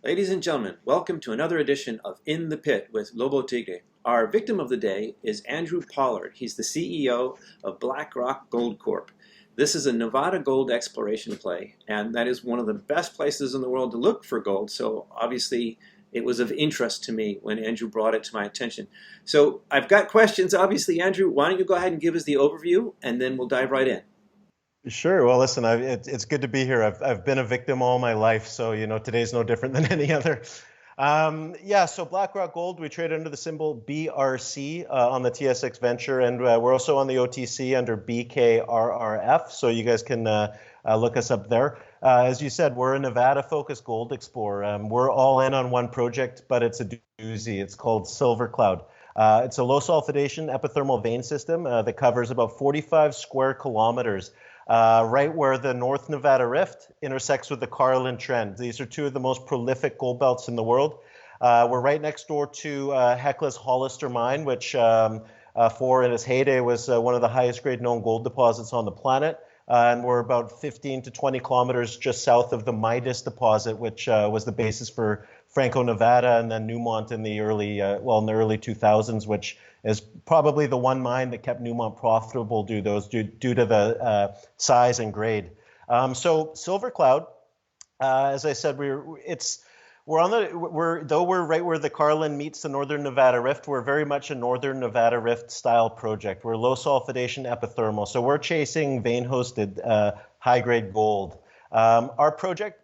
Ladies and gentlemen, welcome to another edition of In the Pit with Lobo Tigre. Our victim of the day is Andrew Pollard. He's the CEO of Blackrock Gold Corp. This is a Nevada gold exploration play, and that is one of the best places in the world to look for gold. So obviously it was of interest to me when Andrew brought it to my attention. So I've got questions. Obviously, Andrew, why don't you go ahead and give us the overview, and then we'll dive right in. Sure. Well, listen, it's good to be here. I've been a victim all my life, so today's no different than any other. Yeah. So BlackRock Gold, we trade under the symbol BRC on the TSX Venture, and we're also on the OTC under BKRRF. So you guys can look us up there. As you said, we're a Nevada-focused gold explorer. We're all in on one project, but it's a doozy. It's called Silver Cloud. It's a low sulfidation epithermal vein system that covers about 45 square kilometers. Right where the North Nevada Rift intersects with the Carlin Trend. These are two of the most prolific gold belts in the world. We're right next door to Hecla's Hollister mine, which for in its heyday was one of the highest grade known gold deposits on the planet. And we're about 15 to 20 kilometers just south of the Midas deposit, which was the basis for Franco-Nevada and then Newmont in the early 2000s, which is probably the one mine that kept Newmont profitable due to the size and grade. So Silver Cloud, as I said, we're right where the Carlin meets the Northern Nevada Rift. We're very much a Northern Nevada Rift style project. We're low sulfidation epithermal, so we're chasing vein hosted high grade gold. Our project.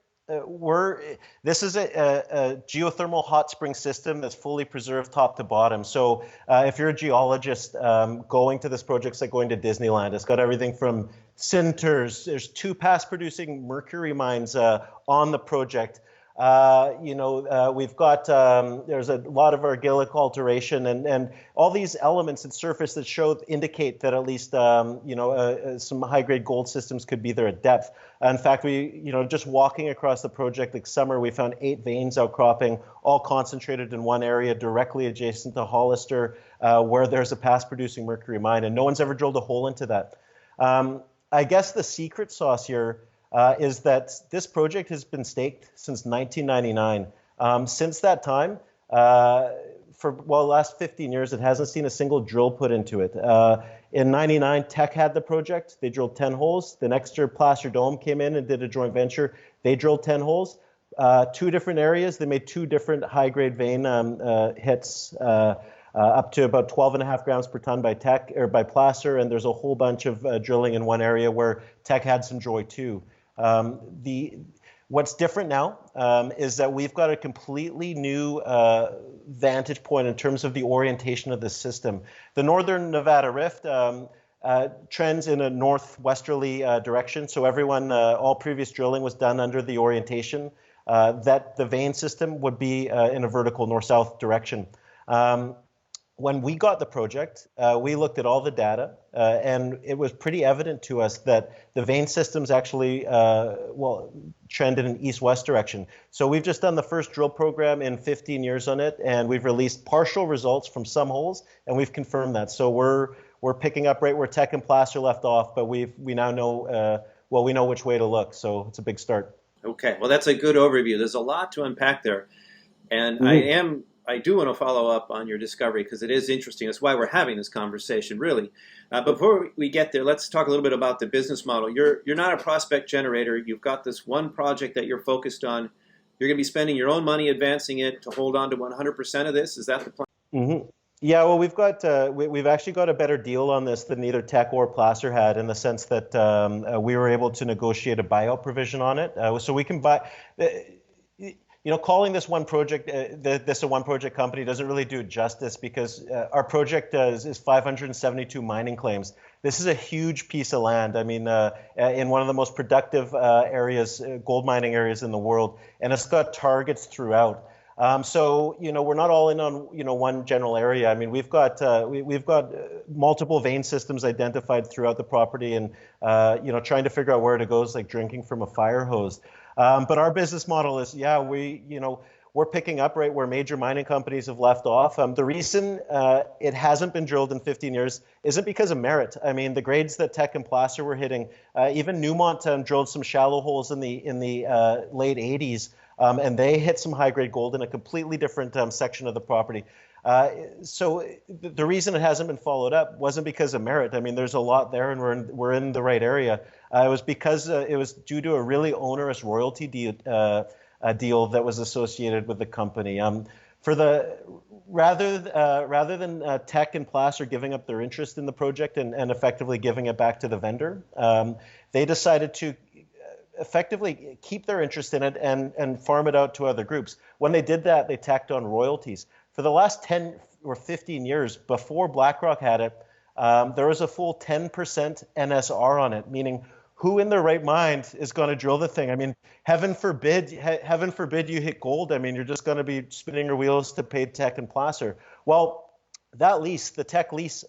This is a geothermal hot spring system that's fully preserved top to bottom. So if you're a geologist, going to this project's like going to Disneyland. It's got everything from sinters. There's two past producing mercury mines on the project. We've got, there's a lot of argillic alteration and all these elements at surface that indicate that at least, some high grade gold systems could be there at depth. In fact, just walking across the project this summer, we found 8 veins outcropping, all concentrated in one area directly adjacent to Hollister, where there's a past producing mercury mine, and no one's ever drilled a hole into that. I guess the secret sauce here is that this project has been staked since 1999. Since that time, for the last 15 years, it hasn't seen a single drill put into it. In 99, Teck had the project. They drilled 10 holes. The next year, Placer Dome came in and did a joint venture. They drilled 10 holes. 2 different areas. They made 2 different high-grade vein hits, up to about 12.5 grams per ton by Teck or by Placer, and there's a whole bunch of drilling in one area where Teck had some joy too. What's different now is that we've got a completely new vantage point in terms of the orientation of the system. The Northern Nevada Rift trends in a northwesterly direction, so all previous drilling was done under the orientation that the vein system would be in a vertical north-south direction. When we got the project, we looked at all the data, and it was pretty evident to us that the vein systems actually, trend in an east-west direction. So we've just done the first drill program in 15 years on it, and we've released partial results from some holes, and we've confirmed that. So we're picking up right where Teck and Placer left off, but we now know, we know which way to look. So it's a big start. Okay, well, that's a good overview. There's a lot to unpack there. And I do want to follow up on your discovery because it is interesting. That's why we're having this conversation, really. Before we get there, let's talk a little bit about the business model. You're not a prospect generator. You've got this one project that you're focused on. You're going to be spending your own money advancing it to hold on to 100% of this. Is that the plan? Mm-hmm. Yeah, well, we've actually got a better deal on this than either Teck or Placer had, in the sense that we were able to negotiate a buyout provision on it, so we can buy. Calling this one project, this a one project company doesn't really do it justice, because our project is 572 mining claims. This is a huge piece of land. I mean, in one of the most productive areas, gold mining areas in the world, and it's got targets throughout. So we're not all in on one general area. I mean, we've got multiple vein systems identified throughout the property, and trying to figure out where to go is like drinking from a fire hose. But our business model is, we're picking up right where major mining companies have left off. The reason it hasn't been drilled in 15 years isn't because of merit. I mean, the grades that Teck and Placer were hitting, even Newmont drilled some shallow holes in the late 80s. and they hit some high-grade gold in a completely different section of the property. So the reason it hasn't been followed up wasn't because of merit. I mean, there's a lot there, and we're in the right area. It was because it was due to a really onerous royalty deal that was associated with the company. Rather than Teck and Placer giving up their interest in the project and effectively giving it back to the vendor, they decided to effectively keep their interest in it and farm it out to other groups. When they did that, they tacked on royalties. For the last 10 or 15 years, before BlackRock had it, there was a full 10% NSR on it, meaning who in their right mind is going to drill the thing? I mean, heaven forbid you hit gold. I mean, you're just going to be spinning your wheels to pay Teck and Placer. Well, that lease, the Teck lease,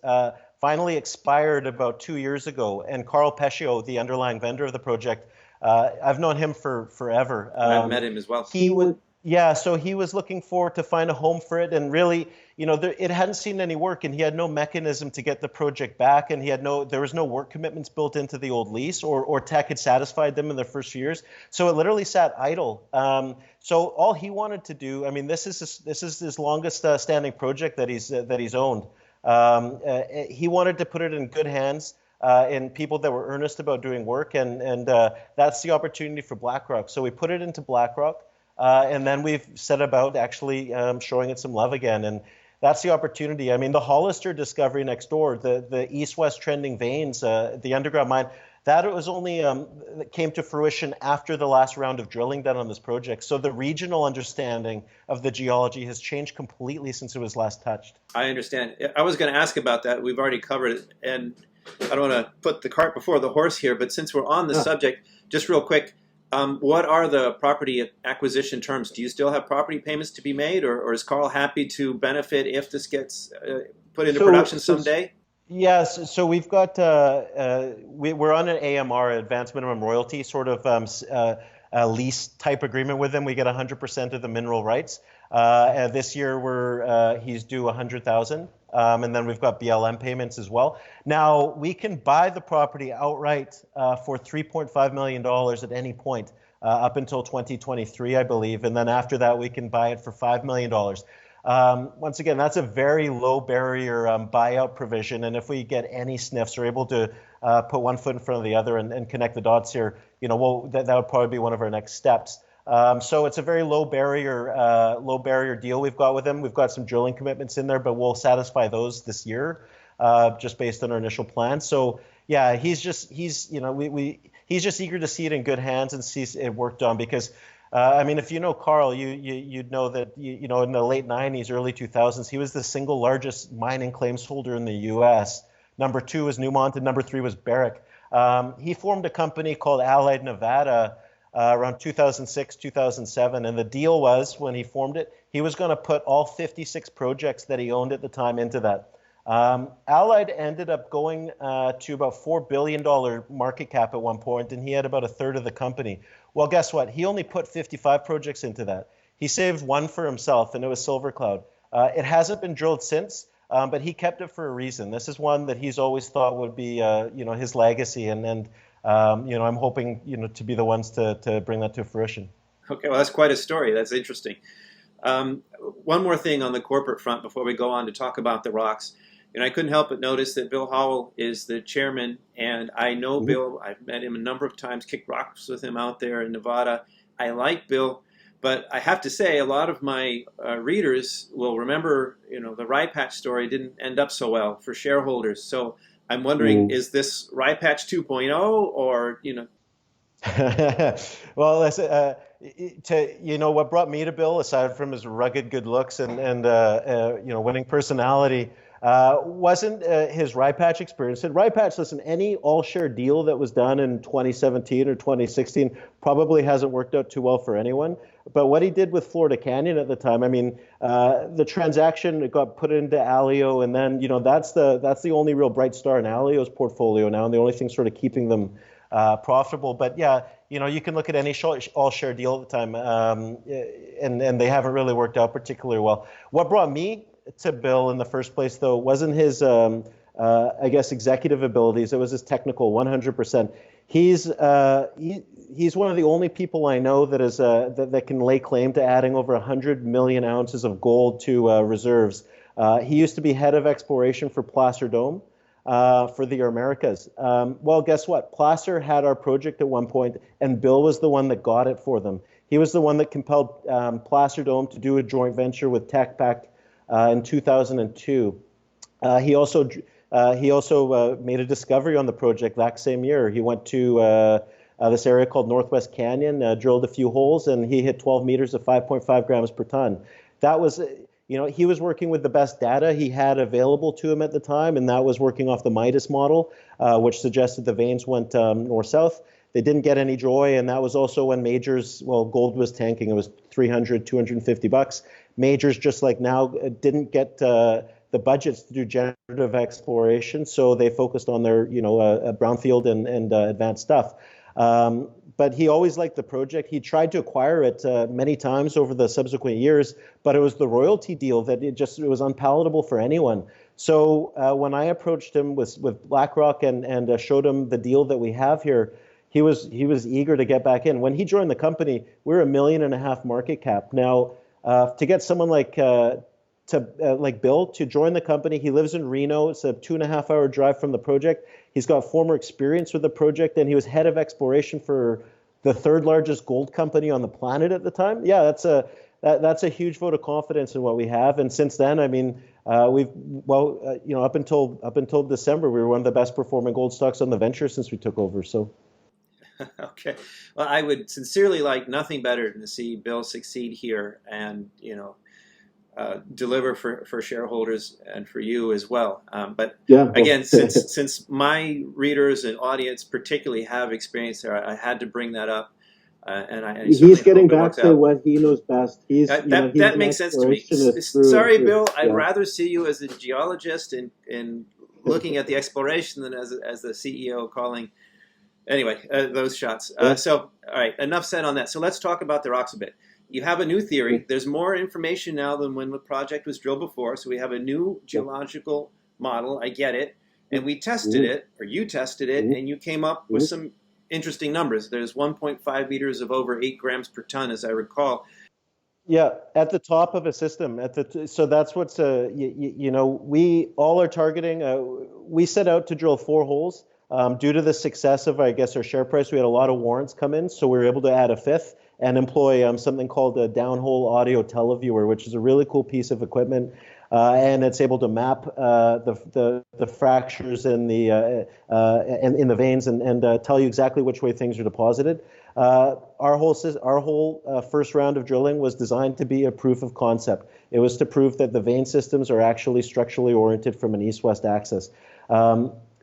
finally expired about 2 years ago, and Carl Pescio, the underlying vendor of the project, I've known him for forever. I've met him as well. So he was looking forward to find a home for it, and really, it hadn't seen any work, and he had no mechanism to get the project back, and there was no work commitments built into the old lease, or Teck had satisfied them in the first few years, so it literally sat idle. So all he wanted to do, I mean, this is his longest standing project that he's owned. He wanted to put it in good hands. In people that were earnest about doing work, and that's the opportunity for BlackRock. So we put it into BlackRock, and then we've set about actually showing it some love again, and that's the opportunity. I mean, the Hollister discovery next door, the east-west trending veins, the underground mine, that was only that came to fruition after the last round of drilling done on this project. So the regional understanding of the geology has changed completely since it was last touched. I understand. I was going to ask about that. We've already covered it, and I don't want to put the cart before the horse here, but since we're on the subject, just real quick, what are the property acquisition terms? Do you still have property payments to be made, or is Carl happy to benefit if this gets put into production someday? Yes, so we've got, we're on an AMR, Advanced Minimum Royalty, sort of a lease type agreement with him. We get 100% of the mineral rights. This year he's due 100,000. And then we've got BLM payments as well. Now, we can buy the property outright for $3.5 million at any point up until 2023, I believe. And then after that, we can buy it for $5 million. Once again, that's a very low barrier buyout provision. And if we get any sniffs, we're able to put one foot in front of the other and connect the dots here, that would probably be one of our next steps. So it's a very low barrier deal we've got with him. We've got some drilling commitments in there, but we'll satisfy those this year, just based on our initial plan. So yeah, he's just eager to see it in good hands and see it worked on, because I mean, if you know Carl, you'd know that in the late 90s, early 2000s, he was the single largest mining claims holder in the U.S. Number 2 was Newmont, and number 3 was Barrick. He formed a company called Allied Nevada around 2006, 2007. And the deal was, when he formed it, he was going to put all 56 projects that he owned at the time into that. Allied ended up going to about $4 billion market cap at one point, and he had about a third of the company. Well, guess what? He only put 55 projects into that. He saved one for himself, and it was Silver Cloud. It hasn't been drilled since, but he kept it for a reason. This is one that he's always thought would be, his legacy, and I'm hoping, to be the ones to bring that to fruition. Okay, well, that's quite a story. That's interesting. One more thing on the corporate front before we go on to talk about the rocks. I couldn't help but notice that Bill Howell is the chairman, and I know Bill. I've met him a number of times, kicked rocks with him out there in Nevada. I like Bill, but I have to say a lot of my readers will remember, the Rye Patch story didn't end up so well for shareholders. So I'm wondering, is this Rye Patch 2.0 or, Well, what brought me to Bill, aside from his rugged good looks and winning personality, wasn't his Rye Patch experience. At Rye Patch, listen, any all-share deal that was done in 2017 or 2016 probably hasn't worked out too well for anyone. But what he did with Florida Canyon at the time, I mean, the transaction got put into Alio, and then that's the only real bright star in Alio's portfolio now, and the only thing sort of keeping them profitable. But yeah, you can look at any all-share deal at the time, and they haven't really worked out particularly well. What brought me to Bill in the first place, though, wasn't his, executive abilities. It was his technical, 100%. He's one of the only people I know that is that can lay claim to adding over 100 million ounces of gold to reserves. He used to be head of exploration for Placer Dome for the Americas. Well, guess what? Placer had our project at one point, and Bill was the one that got it for them. He was the one that compelled Placer Dome to do a joint venture with TechPac in 2002. He also made a discovery on the project that same year. He went to this area called Northwest Canyon, drilled a few holes, and he hit 12 meters of 5.5 grams per ton. That was, he was working with the best data he had available to him at the time, and that was working off the Midas model, which suggested the veins went north-south. They didn't get any joy, and that was also when majors, gold was tanking. It was $300, $250. Majors, just like now, didn't get the budgets to do generative exploration, so they focused on their, brownfield and advanced stuff. But he always liked the project. He tried to acquire it many times over the subsequent years, but it was the royalty deal that it was unpalatable for anyone. So when I approached him with BlackRock and showed him the deal that we have here, he was eager to get back in. When he joined the company, we were $1.5 million market cap. Now, to get someone like Bill to join the company, he lives in Reno. It's a 2.5-hour drive from the project. He's got former experience with the project, and he was head of exploration for the third largest gold company on the planet at the time. Yeah, that's a huge vote of confidence in what we have. And since then, I mean, up until December, we were one of the best performing gold stocks on the venture since we took over. So. Okay. Well, I would sincerely like nothing better than to see Bill succeed here and, deliver for shareholders and for you as well. Again, since my readers and audience particularly have experience there, I had to bring that up. He's getting back to what he knows best. That makes sense to me. Sorry, Bill. I'd rather see you as a geologist in looking at the exploration than as the CEO calling. Anyway, those shots. So, all right, enough said on that. So let's talk about the rocks a bit. You have a new theory. There's more information now than when the project was drilled before. So we have a new geological model. I get it. And we tested it, or you tested it, and you came up with some interesting numbers. There's 1.5 meters of over 8 grams per ton, as I recall. Yeah, at the top of a system. So that's what's, we all are targeting, we set out to drill 4 holes. Due to the success of, I guess, our share price, we had a lot of warrants come in, so we were able to add a 5th and employ something called a downhole audio televiewer, which is a really cool piece of equipment, and it's able to map the fractures in the veins and tell you exactly which way things are deposited. Our whole first round of drilling was designed to be a proof of concept. It was to prove that the vein systems are actually structurally oriented from an east-west axis.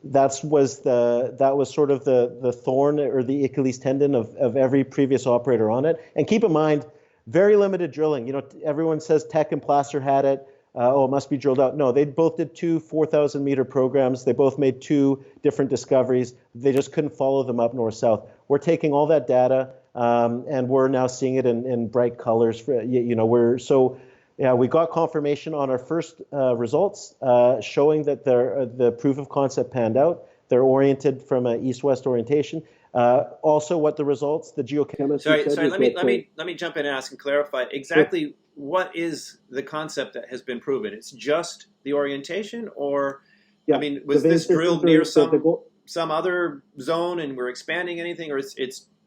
That was sort of the thorn or the Achilles tendon of every previous operator on it. And keep in mind, very limited drilling. Everyone says Tech and Placer had it. It must be drilled out. No, they both did 2 4,000 meter programs. They both made 2 different discoveries. They just couldn't follow them up north-south. We're taking all that data and we're now seeing it in bright colors. We got confirmation on our first results showing that the proof of concept panned out. They're oriented from an east-west orientation. Also, what the results, the geochemistry. Sorry. Let me jump in and ask and clarify exactly what is the concept that has been proven. It's just the orientation, or was this drilled near some other zone and we're expanding anything, or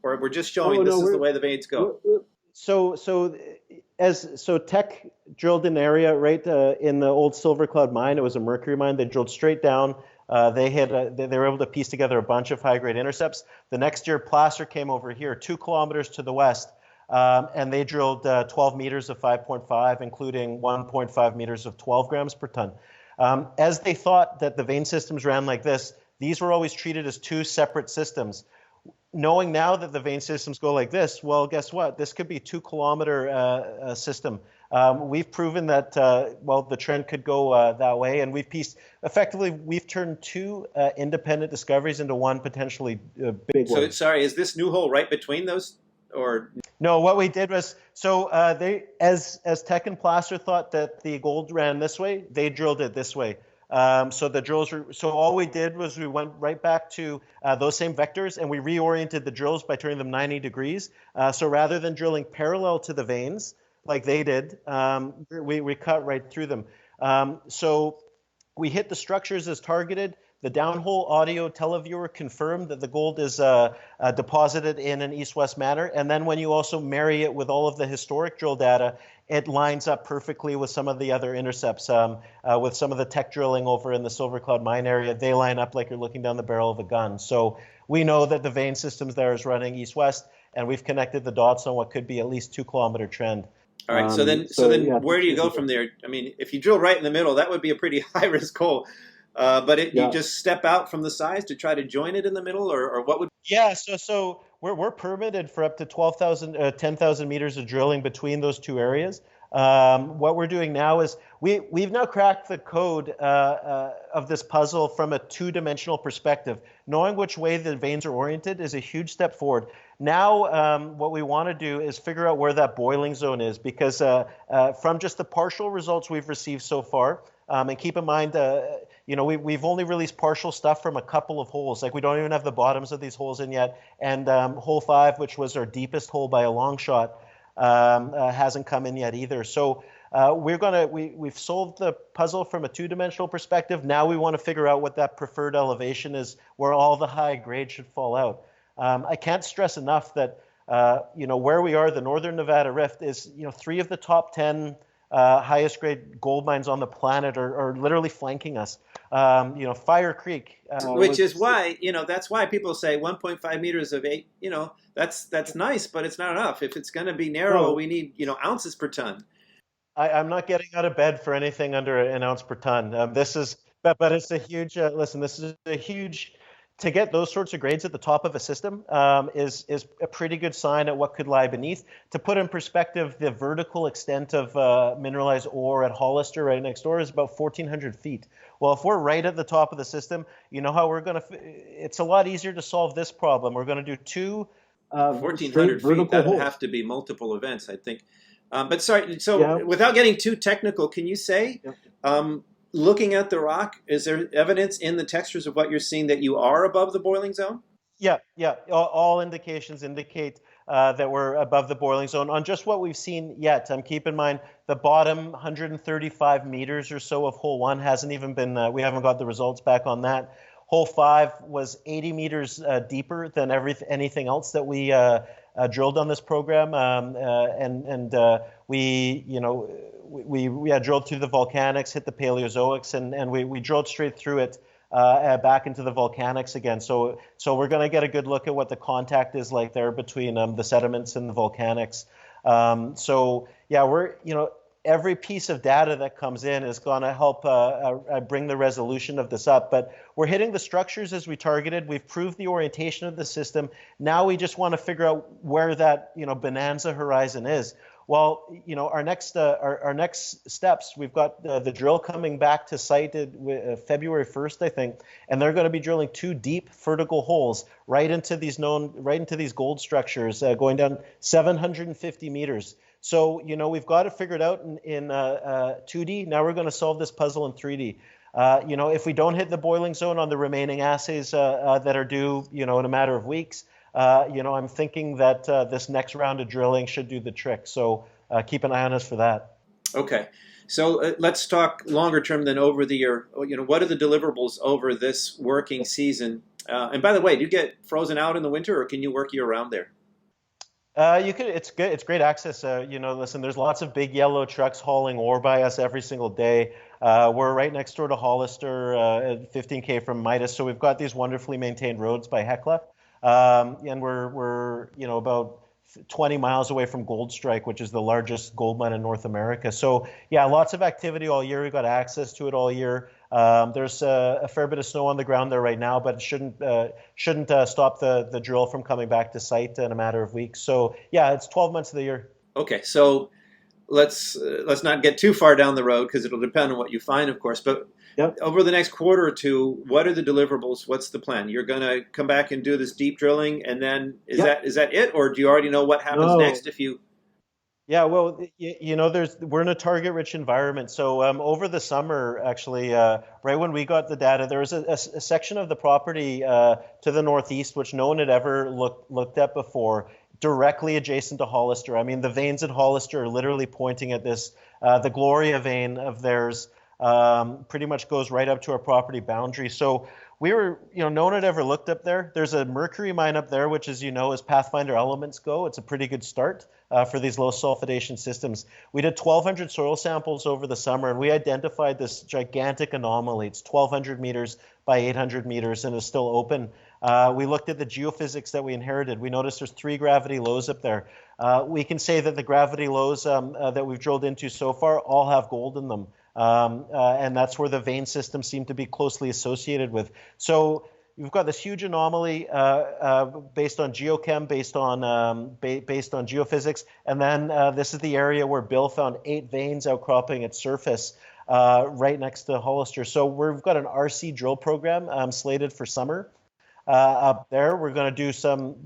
or we're just showing this is the way the veins go. So Tech drilled an area right in the old Silver Cloud mine. It was a mercury mine. They drilled straight down. They were able to piece together a bunch of high-grade intercepts. The next year, Placer came over here 2 kilometers to the west, and they drilled 12 meters of 5.5, including 1.5 meters of 12 grams per ton. As they thought that the vein systems ran like this, these were always treated as 2 separate systems. Knowing now that the vein systems go like this, well, guess what? This could be a 2-kilometer system. We've proven that, the trend could go that way, and we've turned 2 independent discoveries into one potentially big one. So, sorry, is this new hole right between those, or? No, what we did was, as Tech and Placer thought that the gold ran this way, they drilled it this way. So the drills were, so all we did was we went right back to those same vectors, and we reoriented the drills by turning them 90 degrees. So rather than drilling parallel to the veins like they did, we cut right through them. So we hit the structures as targeted. The downhole audio televiewer confirmed that the gold is deposited in an east-west manner. And then when you also marry it with all of the historic drill data, it lines up perfectly with some of the other intercepts. With some of the tech drilling over in the Silver Cloud mine area, they line up like you're looking down the barrel of a gun. So we know that the vein systems there is running east-west, and we've connected the dots on what could be at least 2-kilometer trend. All right. So then, where do you go from there? I mean, if you drill right in the middle, that would be a pretty high-risk hole. You just step out from the sides to try to join it in the middle, or what would? Yeah, so we're permitted for up to 10,000 meters of drilling between those two areas. What we're doing now is we've now cracked the code of this puzzle from a two-dimensional perspective. Knowing which way the veins are oriented is a huge step forward. Now, what we want to do is figure out where that boiling zone is, because from just the partial results we've received so far, and keep in mind, we've only released partial stuff from a couple of holes. Like, we don't even have the bottoms of these holes in yet. And hole 5, which was our deepest hole by a long shot, hasn't come in yet either. So we've solved the puzzle from a two-dimensional perspective. Now we want to figure out what that preferred elevation is, where all the high grade should fall out. I can't stress enough that where we are, the Northern Nevada Rift, is 3 of the top 10 highest grade gold mines on the planet are literally flanking us. Fire Creek, which is why that's why people say 1.5 meters of 8. That's nice, but it's not enough. If it's going to be narrow, we need ounces per ton. I'm not getting out of bed for anything under an ounce per ton. But it's a huge. Listen, this is a huge. To get those sorts of grades at the top of a system is a pretty good sign at what could lie beneath. To put in perspective, the vertical extent of mineralized ore at Hollister right next door is about 1,400 feet. Well, if we're right at the top of the system, you know how we're going to, it's a lot easier to solve this problem. We're going to do 2 1,400 feet, that would have to be multiple events, I think. But sorry, so without getting too technical, can you say, looking at the rock, is there evidence in the textures of what you're seeing that you are above the boiling zone? Yeah. All indications indicate that we're above the boiling zone on just what we've seen yet. Keep in mind, the bottom 135 meters or so of hole 1 hasn't even been, we haven't got the results back on that. Hole 5 was 80 meters deeper than anything else that we drilled on this program. We drilled through the volcanics, hit the Paleozoics, and we drilled straight through it back into the volcanics again. So we're going to get a good look at what the contact is like there between the sediments and the volcanics. Every piece of data that comes in is going to help bring the resolution of this up. But we're hitting the structures as we targeted. We've proved the orientation of the system. Now we just want to figure out where that bonanza horizon is. Well, our next steps, we've got the drill coming back to site February 1st, I think, and they're going to be drilling 2 deep vertical holes right into these gold structures, going down 750 meters. So, we've got it figured out in 2D. Now we're going to solve this puzzle in 3D. If we don't hit the boiling zone on the remaining assays that are due, in a matter of weeks, I'm thinking that this next round of drilling should do the trick. So keep an eye on us for that. Okay. So let's talk longer term than over the year. What are the deliverables over this working season? And by the way, do you get frozen out in the winter, or can you work year round there? You could. It's good. It's great access. Listen, there's lots of big yellow trucks hauling ore by us every single day. We're right next door to Hollister, at 15K from Midas. So we've got these wonderfully maintained roads by Hecla. And we're about 20 miles away from Goldstrike, which is the largest gold mine in North America. So yeah, lots of activity all year. We've got access to it all year. There's a fair bit of snow on the ground there right now, but it shouldn't stop the drill from coming back to site in a matter of weeks. So yeah, it's 12 months of the year. Okay, so let's not get too far down the road, because it'll depend on what you find, of course. But over the next quarter or two, what are the deliverables? What's the plan? You're going to come back and do this deep drilling, and then is that it, or do you already know what happens next if you? Yeah, well, we're in a target-rich environment. So over the summer, actually, right when we got the data, there was a section of the property to the northeast which no one had ever looked at before, directly adjacent to Hollister. I mean, the veins at Hollister are literally pointing at this. The Gloria vein of theirs pretty much goes right up to our property boundary. So we were, no one had ever looked up there. There's a mercury mine up there, which, as you know, as Pathfinder elements go, it's a pretty good start for these low sulfidation systems. We did 1,200 soil samples over the summer, and we identified this gigantic anomaly. It's 1,200 meters by 800 meters, and is still open. We looked at the geophysics that we inherited. We noticed there's 3 gravity lows up there. We can say that the gravity lows that we've drilled into so far all have gold in them. And that's where the vein systems seem to be closely associated with. So you've got this huge anomaly based on geochem, based on geophysics, and then this is the area where Bill found 8 veins outcropping at surface right next to Hollister. So we've got an RC drill program slated for summer up there. We're going to do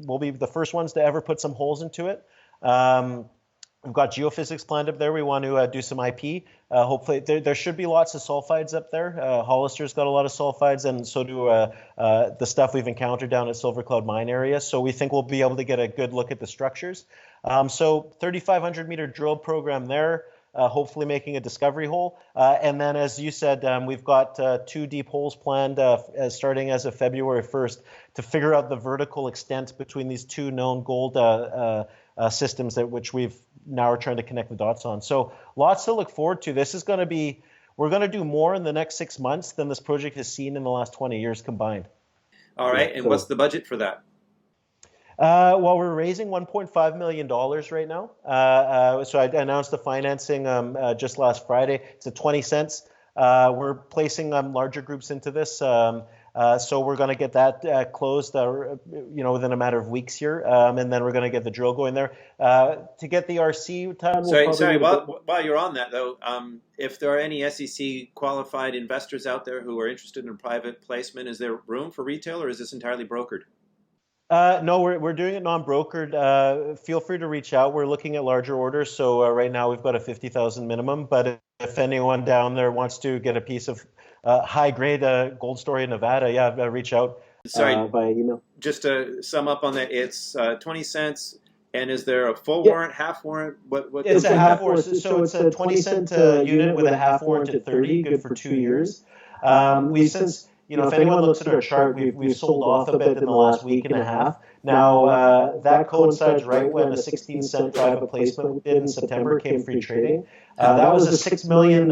we'll be the first ones to ever put some holes into it. We've got geophysics planned up there. We want to do some IP. Hopefully, there should be lots of sulfides up there. Hollister's got a lot of sulfides, and so do the stuff we've encountered down at Silver Cloud Mine area. So we think we'll be able to get a good look at the structures. So 3,500 meter drill program there, hopefully making a discovery hole. And then, as you said, we've got 2 deep holes planned starting as of February 1st to figure out the vertical extent between these 2 known gold systems which we've now are trying to connect the dots on. So lots to look forward to. This is going to be, we're going to do more in the next 6 months than this project has seen in the last 20 years combined. All right, and what's the budget for that? Well, we're raising $1.5 million right now. So I announced the financing just last Friday. It's at 20 cents. We're placing larger groups into this. So we're going to get that closed, within a matter of weeks here, and then we're going to get the drill going there. To get the RC time. Sorry. While you're on that though, if there are any SEC qualified investors out there who are interested in private placement, is there room for retail, or is this entirely brokered? No, we're doing it non-brokered. Feel free to reach out. We're looking at larger orders. So right now we've got a 50,000 minimum. But if anyone down there wants to get a piece of high-grade gold story in Nevada, reach out. Sorry, by email. Just to sum up on that, it's 20 cents. And is there a full warrant, half warrant? What it's a half warrant. So it's a 20-cent unit with a half warrant at 30, good for 2 years. We've since, if anyone looks at our chart, we've sold off a bit in the last week and a half. Now, that coincides right when a 16-cent private placement we did in September came free trading. That was a 6 million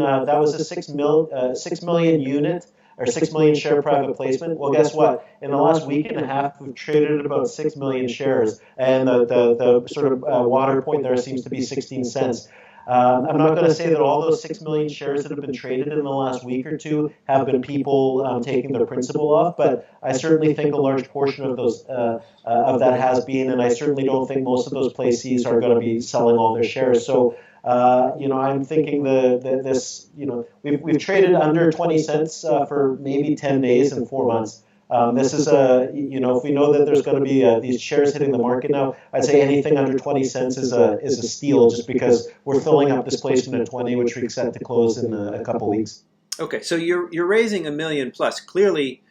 unit or 6 million share private placement. Well, guess what? In the last week and a half, we've traded at about 6 million shares, and the sort of water point there seems to be 16 cents. I'm not going to say that all those 6 million shares that have been traded in the last week or two have been people taking their principal off, but I certainly think a large portion of those of that has been, and I certainly don't think most of those placees are going to be selling all their shares. So, I'm thinking we've traded under 20 cents for maybe 10 days and 4 months. This is if we know that there's going to be these shares hitting the market now, I'd say anything under 20 cents is a steal, just because we're filling up this placement at 20, which we expect to close in a couple weeks. Okay, so you're raising $1 million plus. Clearly,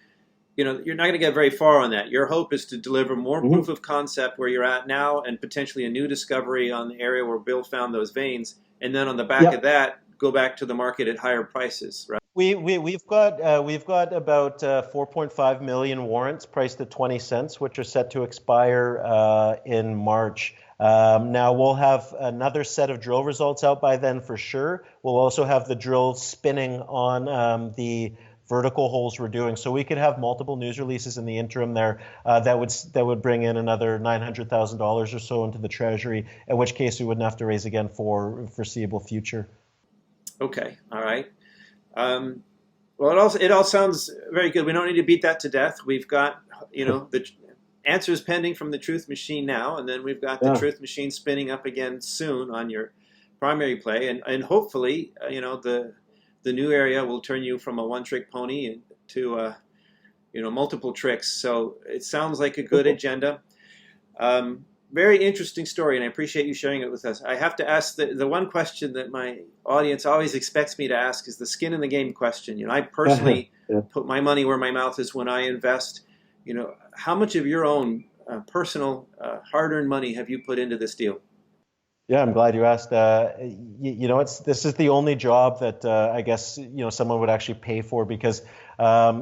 you're not going to get very far on that. Your hope is to deliver more proof of concept where you're at now, and potentially a new discovery on the area where Bill found those veins, and then on the back of that, go back to the market at higher prices, right? We've got about 4.5 million warrants priced at 20 cents, which are set to expire in March. Now we'll have another set of drill results out by then for sure. We'll also have the drill spinning on the vertical holes we're doing, so we could have multiple news releases in the interim there that would bring in another $900,000 or so into the treasury. In which case we wouldn't have to raise again for foreseeable future. Okay, all right. Well, it all sounds very good. We don't need to beat that to death. We've got, the answers pending from the Truth Machine now, and then we've got the Truth Machine spinning up again soon on your primary play, and hopefully, the new area will turn you from a one-trick pony to, multiple tricks. So it sounds like a good agenda. very interesting story, and I appreciate you sharing it with us. I have to ask the one question that my audience always expects me to ask is the skin in the game question. You know, I personally put my money where my mouth is when I invest. You know, how much of your own personal hard-earned money have you put into this deal? Yeah, I'm glad you asked. This is the only job that I guess someone would actually pay for because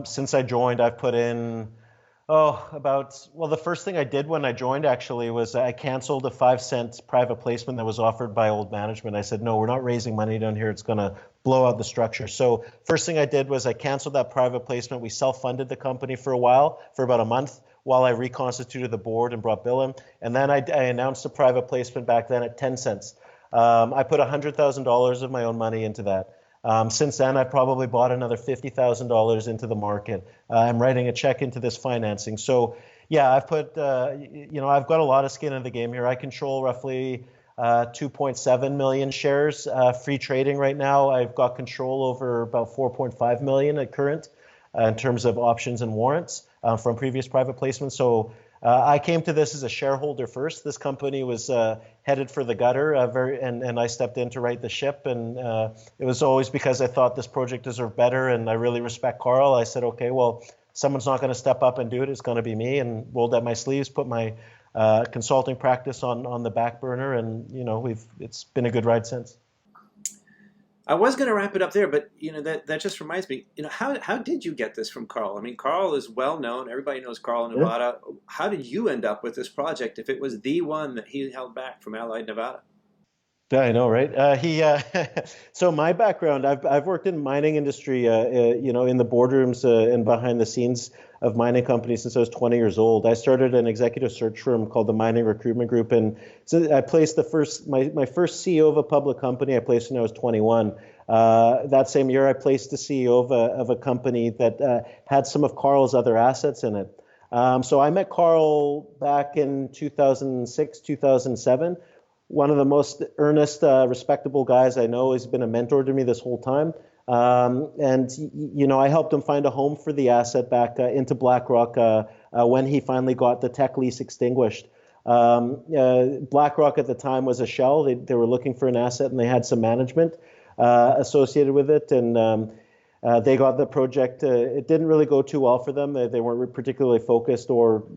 since I joined, I've put in the first thing I did when I joined actually was I canceled a 5-cent private placement that was offered by old management. I said, no, we're not raising money down here. It's going to blow out the structure. So first thing I did was I canceled that private placement. We self-funded the company for a while, for about a month, while I reconstituted the board and brought Bill in. And then I announced a private placement back then at 10 cents. I put $100,000 of my own money into that. Since then, I probably bought another $50,000 into the market. I'm writing a check into this financing. So yeah, I've put, I've got a lot of skin in the game here. I control roughly 2.7 million shares, free trading right now. I've got control over about 4.5 million at current in terms of options and warrants from previous private placements. So I came to this as a shareholder first. This company was headed for the gutter, and I stepped in to right the ship. And it was always because I thought this project deserved better, and I really respect Carl. I said, okay, well, someone's not going to step up and do it. It's going to be me. And rolled up my sleeves, put my consulting practice on the back burner, and it's been a good ride since. I was going to wrap it up there, but that just reminds me. How did you get this from Carl? I mean, Carl is well known. Everybody knows Carl in Nevada. Yeah. How did you end up with this project if it was the one that he held back from Allied Nevada? Yeah, I know, right? So my background, I've worked in mining industry, in the boardrooms and behind the scenes of mining companies since I was 20 years old. I started an executive search firm called the Mining Recruitment Group, and so I placed my first CEO of a public company. I placed when I was 21. That same year, I placed the CEO of a company that had some of Carl's other assets in it. So I met Carl back in 2006, 2007. One of the most earnest, respectable guys I know. He's been a mentor to me this whole time. I helped him find a home for the asset back into Blackrock when he finally got the tech lease extinguished. Blackrock at the time was a shell. They were looking for an asset, and they had some management associated with it. And they got the project. It didn't really go too well for them. They weren't particularly focused or,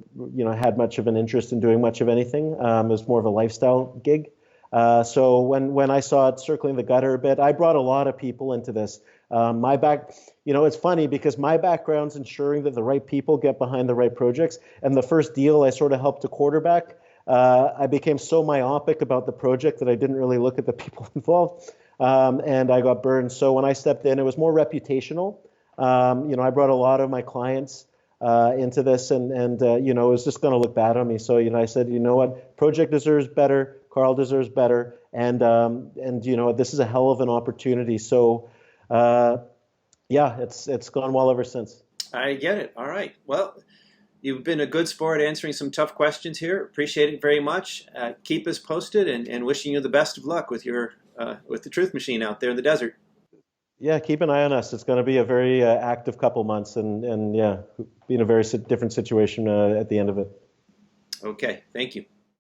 had much of an interest in doing much of anything. It was more of a lifestyle gig. So when I saw it circling the gutter a bit, I brought a lot of people into this. It's funny because my background's ensuring that the right people get behind the right projects. And the first deal I sort of helped to quarterback, I became so myopic about the project that I didn't really look at the people involved. And I got burned. So when I stepped in, it was more reputational. I brought a lot of my clients into this, and it was just going to look bad on me. So I said, you know what, project deserves better. Carl deserves better, and this is a hell of an opportunity. So it's gone well ever since. I get it. All right. Well, you've been a good sport answering some tough questions here. Appreciate it very much. Keep us posted, and wishing you the best of luck with your with the Truth Machine out there in the desert. Yeah, keep an eye on us. It's going to be a very active couple months, and be in a very different situation at the end of it. Okay, thank you.